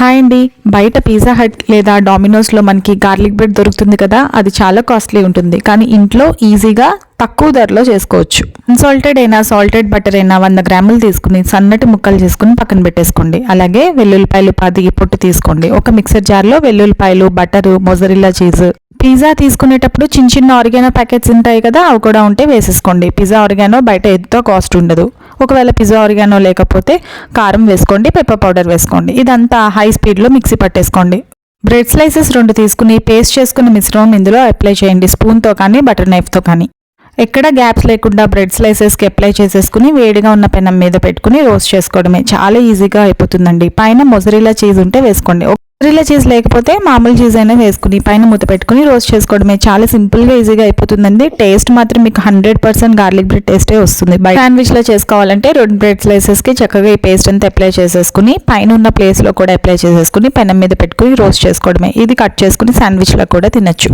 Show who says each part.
Speaker 1: Hi అండి. బయట pizza hot లేదా డామినోస్లో మనకి గార్లిక్ బ్రెడ్ దొరుకుతుంది కదా, అది చాలా కాస్ట్లీ ఉంటుంది. కానీ ఇంట్లో ఈజీగా తక్కువ ధరలో చేసుకోవచ్చు. అన్సాల్టెడ్ అయినా సాల్టెడ్ బటర్ అయినా 100 గ్రాములు తీసుకుని సన్నటి ముక్కలు చేసుకుని పక్కన పెట్టేసుకోండి. అలాగే వెల్లుల్లిపాయలు 10 పొట్టు తీసుకోండి. ఒక మిక్సర్ జార్లో వెల్లుల్లిపాయలు, బటరు, మొజరెల్లా చీజ్. పిజ్జా తీసుకునేటప్పుడు చిన్న చిన్న ఆరిగానో ప్యాకెట్స్ ఉంటాయి కదా, అవి కూడా ఉంటే వేసేసుకోండి. పిజ్జా ఆరిగానో బయట ఎంతో కాస్ట్ ఉండదు. ఒకవేళ పిజ్జా ఆరిగానో లేకపోతే కారం వేసుకోండి, పెప్పర్ పౌడర్ వేసుకోండి. ఇదంతా హై స్పీడ్లో మిక్సీ పట్టేసుకోండి. బ్రెడ్ స్లైసెస్ 2 తీసుకుని పేస్ట్ చేసుకున్న మిశ్రమం ఇందులో అప్లై చేయండి, స్పూన్తో కానీ బటర్ నైఫ్తో కానీ. ఎక్కడ గ్యాప్స్ లేకుండా బ్రెడ్ స్లైసెస్కి అప్లై చేసేసుకుని వేడిగా ఉన్న పెనం మీద పెట్టుకుని రోస్ట్ చేసుకోవడమే. చాలా ఈజీగా అయిపోతుందండి. పైన మొజరెల్లా చీజ్ ఉంటే వేసుకోండి. మొజరెల్లా చీజ్ లేకపోతే మామూలు చీజ్ అయినా వేసుకుని పైన మూత పెట్టుకుని రోస్ట్ చేసుకోవడమే. చాలా సింపుల్గా ఈజీగా అయిపోతుందండి. టేస్ట్ మాత్రం మీకు 100% గార్లిక్ బ్రెడ్ టేస్టే వస్తుంది. శాండ్విచ్లో చేసుకోవాలంటే 2 బ్రెడ్ స్లైసెస్కి చక్కగా ఈ పేస్ట్ అంతా అప్లై చేసేసుకుని పైన ఉన్న ప్లేస్లో కూడా అప్లై చేసేసుకుని పెనం మీద పెట్టుకుని రోస్ట్ చేసుకోవడమే. ఇది కట్ చేసుకుని శాండ్విచ్లో కూడా తినచ్చు.